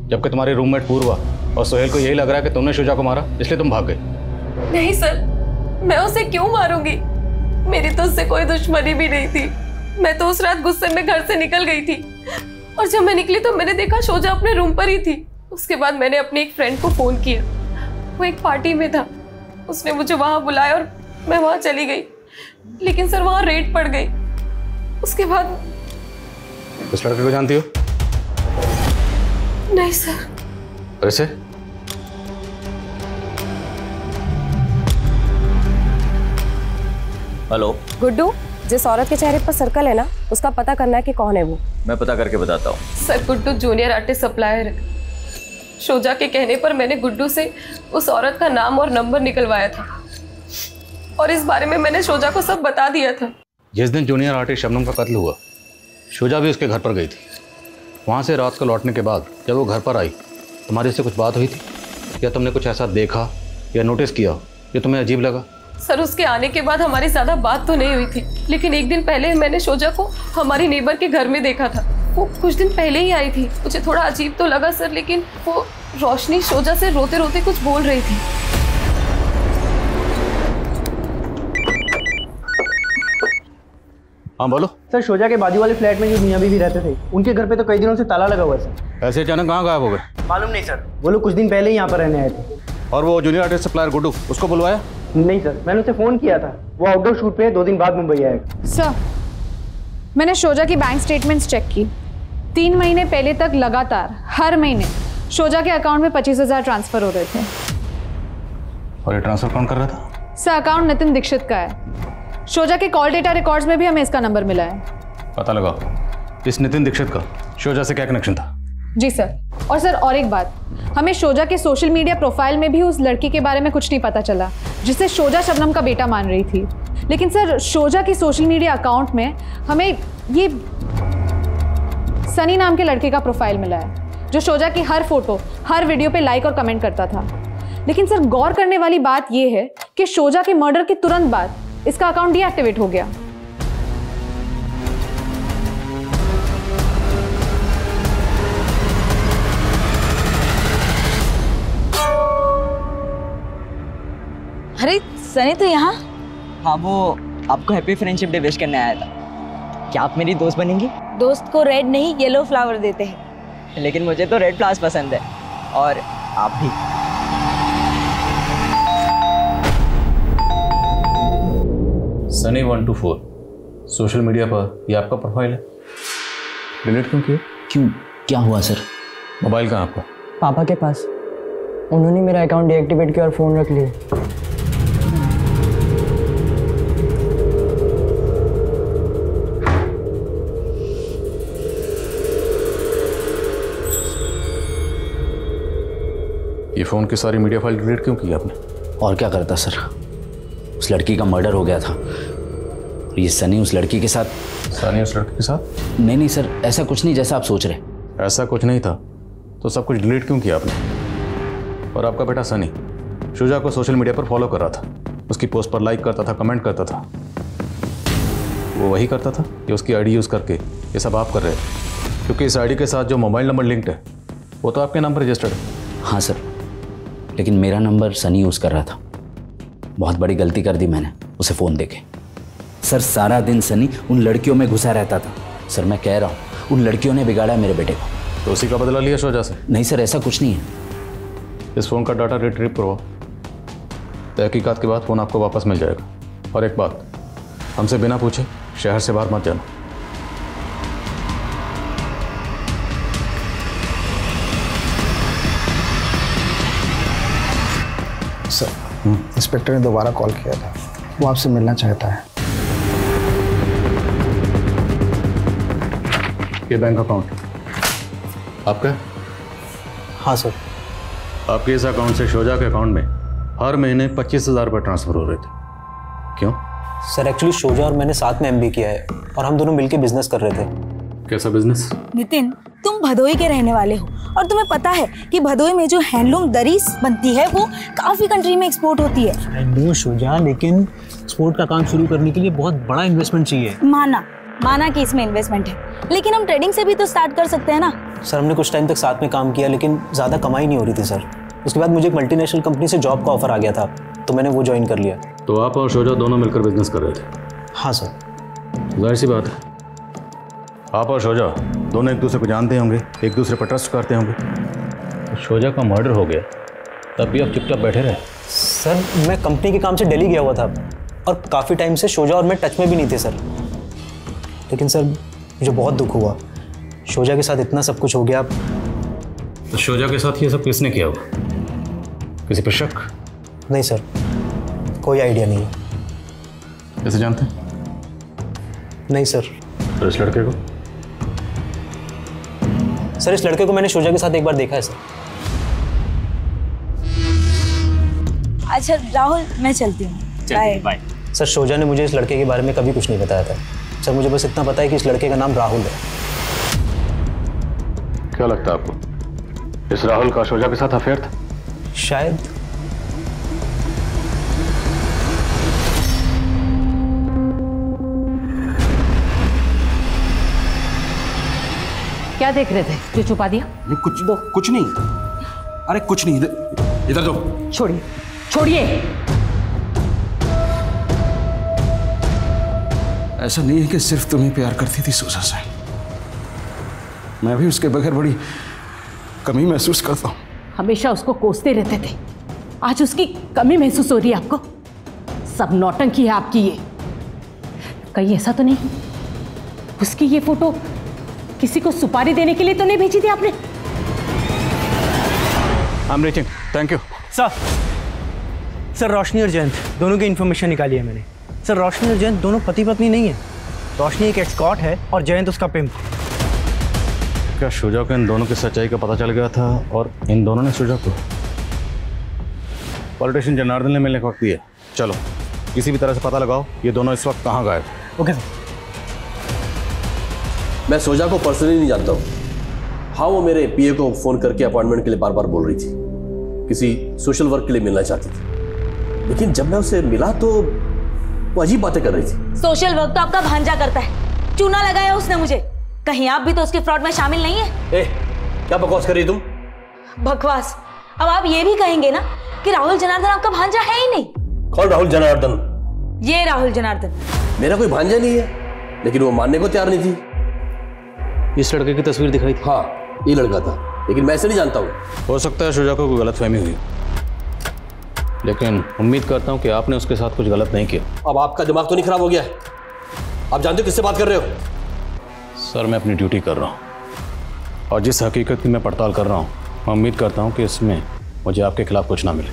जबकि तुम्हारी रूममेट पूर्वा और सोहेल को यही लग रहा है कि तुमने शोजा को मारा इसलिए तुम भाग गए। नहीं सर, मैं उसे क्यों मारूंगी? मेरी तो उससे कोई दुश्मनी भी नहीं थी। मैं तो उस रात गुस्से में घर से निकल गई थी और जब मैं निकली तो मैंने देखा शोजा अपने रूम पर ही थी। उसके बाद मैंने अपने एक फ्रेंड को फ़ोन किया, वो एक पार्टी में था, उसने मुझे वहाँ बुलाया और मैं वहाँ चली गई, लेकिन सर वहाँ रेड पड़ गई। उसके बाद उस लड़के को जानती हो? नहीं सर। ऐसे? हेलो गुड्डू, जिस औरत के चेहरे पर सर्कल है ना, उसका पता करना है कि कौन है वो। मैं पता करके बताता हूँ। Sir, Guddu junior artist supplier है। शोजा के कहने पर मैंने गुड्डू से उस औरत का नाम और नंबर निकलवाया था और इस बारे में मैंने शोजा को सब बता दिया था। जिस दिन जूनियर आर्टिस्ट शबनम का कत्ल हुआ, शोजा भी उसके घर पर गई थी। वहाँ से रात को लौटने के बाद जब वो घर पर आई, तुम्हारी उससे कुछ बात हुई थी या तुमने कुछ ऐसा देखा या नोटिस किया जो तुम्हें अजीब लगा? सर, उसके आने के बाद हमारी ज़्यादा बात तो नहीं हुई थी, लेकिन एक दिन पहले मैंने शोजा को हमारी नेबर के घर में देखा था। वो कुछ दिन पहले ही आई थी। मुझे थोड़ा अजीब तो लगा सर, लेकिन वो रोशनी शोजा से रोते रोते कुछ बोल रही थी। हाँ बोलो। सर, शोजा के बाजू वाले फ्लैट में जो मियां बीवी रहते थे, उनके घर पे तो कई दिनों से ताला लगा हुआ है सर। ऐसे अचानक कहाँ गायब हो गए? मालूम नहीं सर, वो लोग कुछ दिन पहले ही यहाँ पर रहने आए थे। और वो जूनियर आर्टिस्ट सप्लायर गुड्डू, उसको बुलवाया? नहीं सर, मैंने उसे फ़ोन किया था, वो आउटडोर शूट पे 2 दिन बाद मुंबई आएगा। सर, मैंने शोजा की बैंक स्टेटमेंट्स चेक की। 3 महीने पहले तक लगातार हर महीने शोजा के अकाउंट में 25,000 ट्रांसफर हो रहे थे। और ये ट्रांसफर कौन कर रहा था? सर, अकाउंट नितिन दीक्षित का है। शोजा के कॉल डेटा रिकॉर्ड्स में भी हमें इसका नंबर मिला है। पता लगाओ इस नितिन दीक्षित का शोजा से क्या कनेक्शन था? जी सर। और सर, और एक बात, हमें शोजा के सोशल मीडिया प्रोफाइल में भी उस लड़की के बारे में कुछ नहीं पता चला जिसे शोजा शबनम का बेटा मान रही थी। लेकिन सर, शोजा के सोशल मीडिया अकाउंट में हमें ये सनी नाम के लड़के का प्रोफाइल मिला है जो शोजा की हर फोटो, हर वीडियो पे लाइक और कमेंट करता था। लेकिन सर, गौर करने वाली बात यह है कि शोजा के मर्डर के तुरंत बाद इसका अकाउंट डीएक्टिवेट हो गया। अरे सनी, तो यहाँ? हाँ, वो आपको हैप्पी फ्रेंडशिप डे विश करने आया था। क्या आप मेरी दोस्त बनेंगी? दोस्त को रेड नहीं, येलो फ्लावर देते हैं। लेकिन मुझे तो रेड फ्लावर्स पसंद है, और आप भी। सनी 124 सोशल मीडिया पर ये आपका प्रोफाइल है। डिलीट क्यों किया? क्यों, क्या हुआ सर? मोबाइल कहाँ आपका? पापा के पास। उन्होंने मेरा अकाउंट डीएक्टिवेट किया और फ़ोन रख लिया। ये फ़ोन की सारी मीडिया फाइल डिलीट क्यों की आपने? और क्या करता सर, उस लड़की का मर्डर हो गया था। ये सनी उस लड़की के साथ। सनी उस लड़की के साथ? नहीं सर, ऐसा कुछ नहीं जैसा आप सोच रहे। ऐसा कुछ नहीं था तो सब कुछ डिलीट क्यों किया आपने? और आपका बेटा सनी शोजा को सोशल मीडिया पर फॉलो कर रहा था, उसकी पोस्ट पर लाइक करता था, कमेंट करता था। वो वही करता था कि उसकी आईडी यूज़ करके ये सब आप कर रहे थे? क्योंकि इस आईडी के साथ जो मोबाइल नंबर लिंक्ड है वो तो आपके नाम पर रजिस्टर्ड है। हाँ सर, लेकिन मेरा नंबर सनी यूज़ कर रहा था। बहुत बड़ी गलती कर दी मैंने उसे फ़ोन देके। सर, सारा दिन सनी उन लड़कियों में घुसा रहता था। सर, मैं कह रहा हूँ उन लड़कियों ने बिगाड़ा है मेरे बेटे को। तो उसी का बदला लिया शोजा से? नहीं सर, ऐसा कुछ नहीं है। इस फ़ोन का डाटा रिट्रीव करवाओ, तहकीकात के बाद फ़ोन आपको वापस मिल जाएगा। और एक बात, हमसे बिना पूछे शहर से बाहर मत जाना। सर, इंस्पेक्टर ने दोबारा कॉल किया था, वो आपसे मिलना चाहता है। ये बैंक अकाउंट आपका? हाँ सर। आपके इस अकाउंट से शोजा के अकाउंट में हर महीने 25,000 रुपये ट्रांसफ़र हो रहे थे। क्यों? सर, एक्चुअली शोजा और मैंने साथ में एमबी किया है और हम दोनों मिलकर बिजनेस कर रहे थे। कैसा बिजनेस? नितिन, तुम भदोई के रहने वाले हो और तुम्हें पता है कि भदोई में जो हैंडलूम दरी बनती है वो काफ़ी कंट्री में एक्सपोर्ट होती है। हैंडलूम शोजा, लेकिन एक्सपोर्ट का काम शुरू करने के लिए बहुत बड़ा इन्वेस्टमेंट चाहिए। माना कि इसमें इन्वेस्टमेंट है, लेकिन हम ट्रेडिंग से भी तो स्टार्ट कर सकते हैं ना। सर, हमने कुछ टाइम तक साथ में काम किया, लेकिन ज़्यादा कमाई नहीं हो रही थी सर। उसके बाद मुझे एक मल्टीनेशनल कंपनी से जॉब का ऑफर आ गया था, तो मैंने वो ज्वाइन कर लिया। तो आप और शोजा दोनों मिलकर बिजनेस कर रहे थे? हाँ सर। जाहिर सी बात है, आप और शोजा दोनों एक दूसरे को जानते होंगे, एक दूसरे पर ट्रस्ट करते होंगे। तो शोजा का मर्डर हो गया तब भी आप चुपचाप बैठे रहे? सर, मैं कंपनी के काम से दिल्ली गया हुआ था और काफ़ी टाइम से शोजा और मैं टच में भी नहीं थे सर। लेकिन सर, मुझे बहुत दुख हुआ, शोजा के साथ इतना सब कुछ हो गया। तो शोजा के साथ ये सब किसने किया होगा? किसी पर शक? नहीं सर, कोई आइडिया नहीं है। कैसे जानते हैं? नहीं सर। तो इस लड़के को? सर, इस लड़के को मैंने शोजा के साथ एक बार देखा है सर। अच्छा राहुल, मैं चलती हूँ। बाय। सर, शोजा ने मुझे इस लड़के के बारे में कभी कुछ नहीं बताया था सर। मुझे बस इतना पता है कि इस लड़के का नाम राहुल है। क्या लगता है आपको, इस राहुल का शोजा के साथ अफेयर था? शायद। क्या देख रहे थे जो छुपा दिया? कुछ नहीं। अरे कुछ नहीं, इधर दो। छोड़िए, छोड़िए। ऐसा नहीं है कि सिर्फ तुम्हें प्यार करती थी सोजा से, मैं भी उसके बगैर बड़ी कमी महसूस करता हूँ। हमेशा उसको कोसते रहते थे, आज उसकी कमी महसूस हो रही है आपको? सब नौटंकी है आपकी ये। कहीं ऐसा तो नहीं उसकी ये फोटो किसी को सुपारी देने के लिए तो नहीं भेजी थी आपने? I am reaching, thank you. Sir Roshni और जयंत दोनों की इन्फॉर्मेशन निकाली है मैंने। सर रोशनी और जयंत दोनों पति पत्नी नहीं है। रोशनी एक एस्कॉर्ट है और जयंत उसका पिम्प। क्या शुजा को इन दोनों की सच्चाई का पता चल गया था और इन दोनों ने शुजा को? पॉलिटिशियन जनार्दन ने मिलने का वक्त दिया। चलो किसी भी तरह से पता लगाओ ये दोनों इस वक्त कहाँ गए। Okay sir. मैं शुजा को पर्सनली नहीं जानता हूँ। हाँ, वो मेरे पीए को फोन करके अपॉइंटमेंट के लिए बार बार बोल रही थी, किसी सोशल वर्क के लिए मिलना चाहती थी। लेकिन जब मैं उसे मिला तो वो अजीब बातें कर रही थी। सोशल वर्क तो आपका भांजा करता है, चूना लगाया उसने मुझे। कहीं आप भी तो उसके फ्रॉड में शामिल नहीं है? क्या बकवास कर रही तुम? बकवास? अब आप ये भी कहेंगे ना कि राहुल जनार्दन आपका भांजा है ही नहीं। कौन राहुल जनार्दन? ये राहुल जनार्दन। मेरा कोई भांजा नहीं है, लेकिन वो मानने को तैयार नहीं थी। इस लड़के की तस्वीर दिखाई थी? हाँ, ये लड़का था, लेकिन मैं इसे नहीं जानता हूँ। हो सकता है शुजा को कोई गलतफहमी हुई, लेकिन उम्मीद करता हूँ कि आपने उसके साथ कुछ गलत नहीं किया। अब आपका दिमाग तो नहीं खराब हो गया? आप जानते हो किससे बात कर रहे हो? सर मैं अपनी ड्यूटी कर रहा हूँ और जिस हकीकत की मैं पड़ताल कर रहा हूँ, मैं उम्मीद करता हूँ कि इसमें मुझे आपके खिलाफ कुछ ना मिले।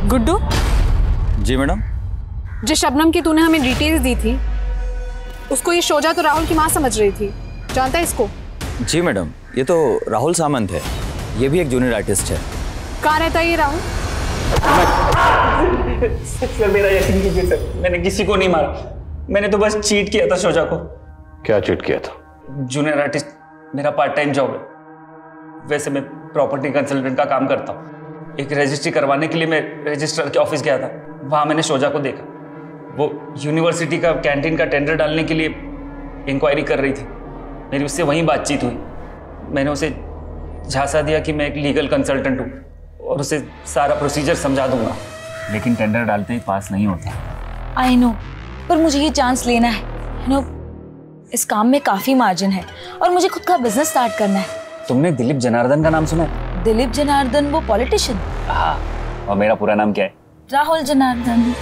गुड्डू जी मैडम। जिस शबनम की तूने हमें डिटेल्स दी थी, उसको ये शोजा तो राहुल की माँ समझ रही थी। जानता है इसको? जी मैडम, ये तो राहुल सामंत है, ये भी एक जूनियर आर्टिस्ट है। कहाँ रहता है ये राहुल? सर मेरा यकीन कीजिए सर, मैंने किसी को नहीं मारा। मैंने तो बस चीट किया था शोजा को। क्या चीट किया था? जूनियर आर्टिस्ट मेरा पार्ट टाइम जॉब है। वैसे मैं प्रॉपर्टी कंसल्टेंट का काम करता हूँ। एक रजिस्ट्री करवाने के लिए मैं रजिस्ट्रार के ऑफिस गया था। वहाँ मैंने शोजा को देखा। वो यूनिवर्सिटी का कैंटीन का टेंडर डालने के लिए इंक्वायरी कर रही थी। मेरी उससे वहीं बातचीत हुई। मैंने उसे झांसा दिया कि मैं एक लीगल कंसल्टेंट हूँ और उसे सारा प्रोसीजर समझा दूंगा, लेकिन टेंडर डालते ही पास नहीं होता। आई नो, पर मुझे ये चांस लेना है। यू नो, इस काम में काफी मार्जिन है और मुझे खुद का बिजनेस स्टार्ट करना है। तुमने दिलीप जनार्दन का नाम सुना है? दिलीप जनार्दन, वो पॉलिटिशियन? हाँ, और मेरा पूरा नाम क्या है? राहुल जनार्दन।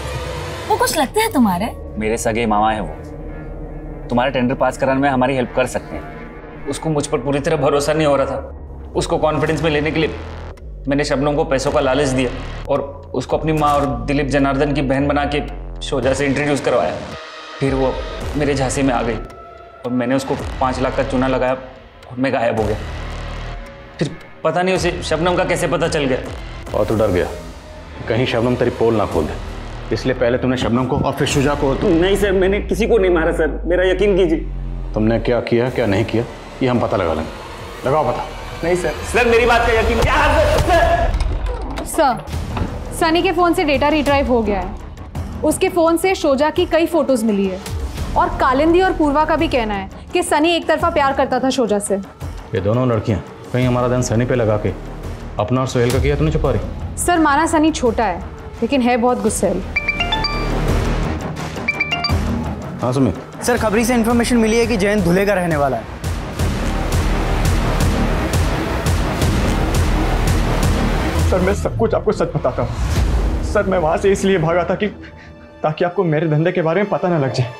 वो कुछ लगते हैं तुम्हारे? मेरे सगे मामा है वो। तुम्हारा टेंडर पास कराने में हमारी हेल्प कर सकते हैं। उसको मुझ पर पूरी तरह भरोसा नहीं हो रहा था। उसको कॉन्फिडेंस में लेने के लिए मैंने शबनम को पैसों का लालच दिया और उसको अपनी माँ और दिलीप जनार्दन की बहन बना के शोजा से इंट्रोड्यूस करवाया। फिर वो मेरे झांसे में आ गई और मैंने उसको 5 लाख का चूना लगाया और मैं गायब हो गया। फिर पता नहीं उसे शबनम का कैसे पता चल गया। और तो डर गया कहीं शबनम तेरी पोल ना खोल दे, इसलिए पहले तुमने शबनम को और फिर शुजा को। नहीं सर, मैंने किसी को नहीं मारा सर, मेरा यकीन कीजिए। तुमने क्या किया क्या नहीं किया ये हम पता लगा लेंगे। लगाओ पता। नहीं सर, सर मेरी बात का यकीन। सर, सनी के फोन से डेटा रिट्राइव हो गया है। उसके फोन से शोजा की कई फोटोज मिली है और कालिंदी और पूर्वा का भी कहना है कि सनी एक तरफा प्यार करता था शोजा से। ये दोनों लड़कियां कहीं हमारा ध्यान सनी पे लगा के अपना और सोहेल का किया तो नहीं छुपा रही? सर माना सनी छोटा है लेकिन है बहुत गुस्सैल। हाँ सुमित। सर खबरी से इन्फॉर्मेशन मिली है कि जयंत धुले का रहने वाला है। सर मैं सब कुछ आपको सच बताता हूँ। सर मैं वहाँ से इसलिए भागा था कि ताकि आपको मेरे धंधे के बारे में पता ना लग जाए,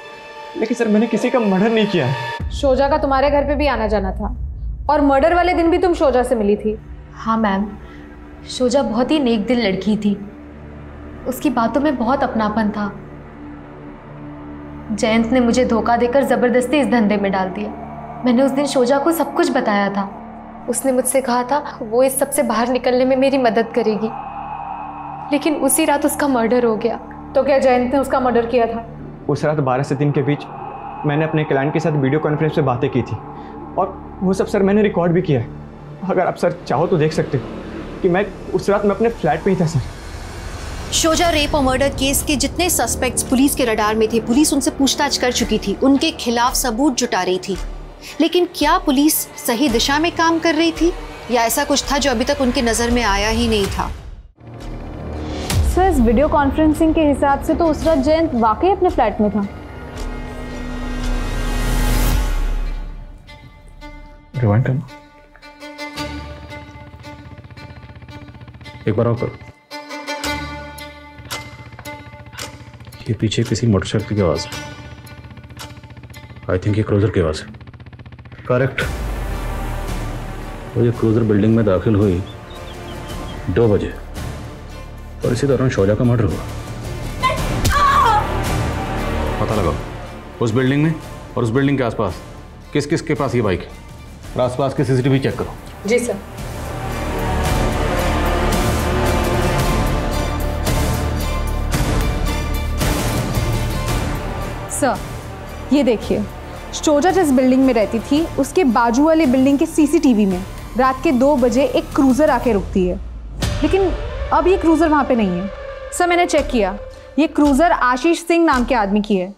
लेकिन सर मैंने किसी का मर्डर नहीं किया है। शोजा का तुम्हारे घर पे भी आना जाना था और मर्डर वाले दिन भी तुम शोजा से मिली थी। हाँ मैम, शोजा बहुत ही नेक दिल लड़की थी। उसकी बातों में बहुत अपनापन था। जयंत ने मुझे धोखा देकर ज़बरदस्ती इस धंधे में डाल दिया। मैंने उस दिन शोजा को सब कुछ बताया था। उसने मुझसे कहा था वो इस सब से बाहर निकलने में मेरी मदद करेगी, लेकिन उसी रात उसका मर्डर हो गया। तो क्या जयंत ने उसका मर्डर किया था? उस रात 12 से 3 के बीच मैंने अपने क्लाइंट के साथ वीडियो कॉन्फ्रेंस पे बातें की थी और वो सब सर मैंने रिकॉर्ड भी किया है। अगर आप सर चाहो तो देख सकते हो कि मैं उस रात में अपने फ्लैट पे ही था सर। शोजा रेप और मर्डर केस के जितने सस्पेक्ट्स पुलिस के रडार में थे, पुलिस उनसे पूछताछ कर चुकी थी, उनके खिलाफ सबूत जुटा रही थी। लेकिन क्या पुलिस सही दिशा में काम कर रही थी या ऐसा कुछ था जो अभी तक उनके नजर में आया ही नहीं था? सर इस वीडियो कॉन्फ्रेंसिंग के हिसाब से तो उस रात जयंत वाकई अपने फ्लैट में था। रिवाइंड करना एक बार और करो। ये पीछे किसी मोटरसाइकिल की आवाज़ है। आई थिंक ये क्रूजर की आवाज़ है। करेक्ट। और ये क्रूजर बिल्डिंग में दाखिल हुई 2 बजे और इसी दौरान शोजा का मर्डर हुआ। पता लगाओ उस बिल्डिंग में और उस बिल्डिंग के आसपास किस किस के पास ये बाइक है और आसपास के सीसीटीवी चेक करो। जी सर। सर ये देखिए, शोजा जिस बिल्डिंग में रहती थी उसके बाजू वाले बिल्डिंग के सीसीटीवी में रात के 2 बजे एक क्रूज़र आके रुकती है, लेकिन अब ये क्रूज़र वहाँ पे नहीं है। सर मैंने चेक किया, ये क्रूज़र आशीष सिंह नाम के आदमी की है,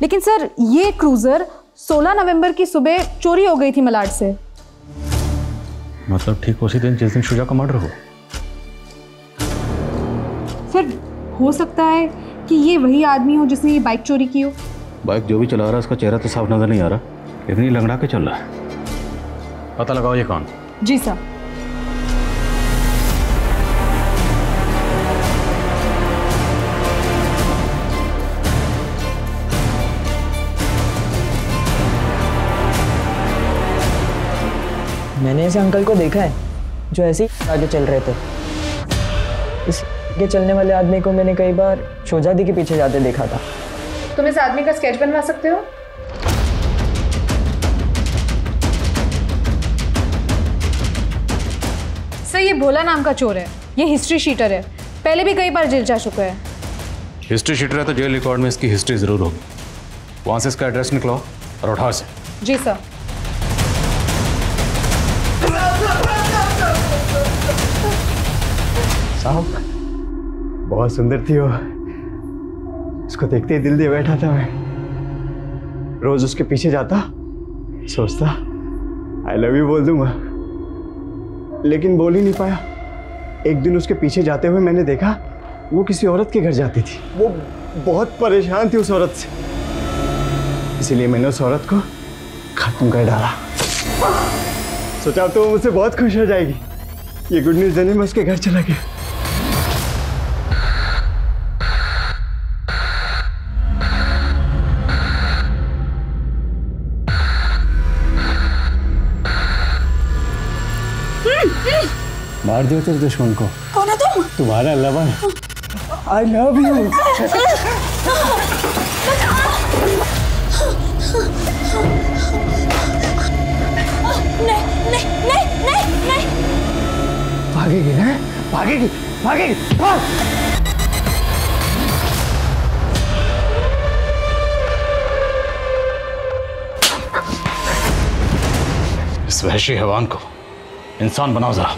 लेकिन सर ये क्रूज़र 16 नवंबर की सुबह चोरी हो गई थी मलाड से। मतलब ठीक उसी दिन जिस दिन शोजा का मर्डर हुआ। सर हो सकता है कि ये वही आदमी हो जिसने ये बाइक चोरी की हो। बाइक जो भी चला रहा है उसका चेहरा तो साफ नजर नहीं आ रहा, लेकिन ये लंगड़ा के चल रहा है। पता लगाओ ये कौन। जी सर। मैंने ऐसे अंकल को देखा है जो ऐसे ही आगे चल रहे थे। इस आगे चलने वाले आदमी को मैंने कई बार शोजा दी के पीछे जाते देखा था। तुम इस आदमी का स्केच बनवा सकते हो? सर ये भोला नाम का चोर है, ये हिस्ट्री शीटर है, पहले भी कई बार जेल जा चुका है। हिस्ट्री शीटर है तो जेल रिकॉर्ड में इसकी हिस्ट्री जरूर होगी। वहां से इसका एड्रेस निकलो और उठाओ से। जी सर। साहब बहुत सुंदर थी वो, उसको देखते ही दिल दे बैठा था मैं। रोज उसके पीछे जाता, सोचता आई लव यू बोल दूंगा, लेकिन बोल ही नहीं पाया। एक दिन उसके पीछे जाते हुए मैंने देखा वो किसी औरत के घर जाती थी। वो बहुत परेशान थी उस औरत से, इसीलिए मैंने उस औरत को खत्म कर डाला। सोचा तो वो मुझसे बहुत खुश हो जाएगी। ये गुड न्यूज़ देने में उसके घर चला गया। मार दियो तेरे दुश्मन को। कौन है तुम? तुम्हारा लवर। I love you. नहीं। भागेगी ना? भागेगी, भागेगी, भाग। इस वहशी हैवान को इंसान बनाओ जरा।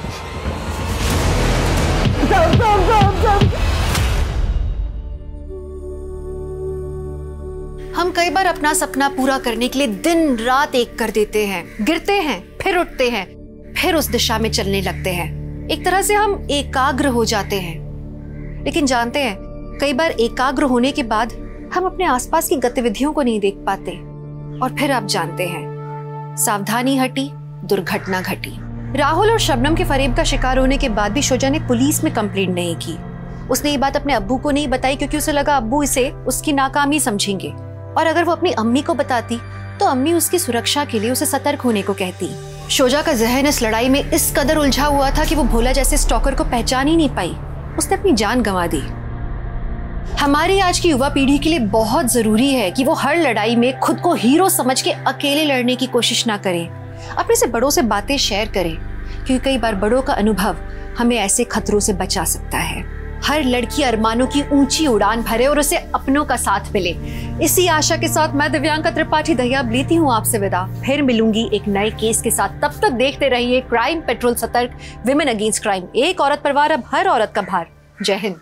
हम कई बार अपना सपना पूरा करने के लिए दिन रात एक कर देते हैं, गिरते हैं, फिर उठते हैं, फिर उस दिशा में चलने लगते हैं। एक तरह से हम एकाग्र हो जाते हैं, लेकिन जानते हैं कई बार एकाग्र होने के बाद हम अपने आसपास की गतिविधियों को नहीं देख पाते और फिर आप जानते हैं सावधानी हटी, दुर्घटना घटी। राहुल और शबनम के फरेब का शिकार होने के बाद भी शोजा ने पुलिस में कंप्लेंट नहीं की। उसने ये बात अपने अब्बू को नहीं बताई क्योंकि उसे लगा अब्बू इसे उसकी नाकामी समझेंगे, और अगर वो अपनी अम्मी को बताती तो अम्मी उसकी सुरक्षा के लिए उसे सतर्क होने को कहती। शोजा का जहन इस लड़ाई में इस कदर उलझा हुआ था कि वो भोला जैसे स्टॉकर को पहचान ही नहीं पाई। उसने अपनी जान गंवा दी। हमारी आज की युवा पीढ़ी के लिए बहुत जरूरी है कि वो हर लड़ाई में खुद को हीरो समझ के अकेले लड़ने की कोशिश ना करें, अपने से बड़ों से बातें शेयर करें, क्योंकि कई बार बड़ों का अनुभव हमें ऐसे खतरों से बचा सकता है। हर लड़की अरमानों की ऊंची उड़ान भरे और उसे अपनों का साथ मिले। इसी आशा के साथ मैं दिव्यांका त्रिपाठी दहिया लेती हूँ आपसे विदा। फिर मिलूंगी एक नए केस के साथ। तब तक देखते रहिए क्राइम पेट्रोल सतर्क, विमेन अगेंस्ट क्राइम। एक औरत पर वार, अब हर औरत का भार। जय हिंद।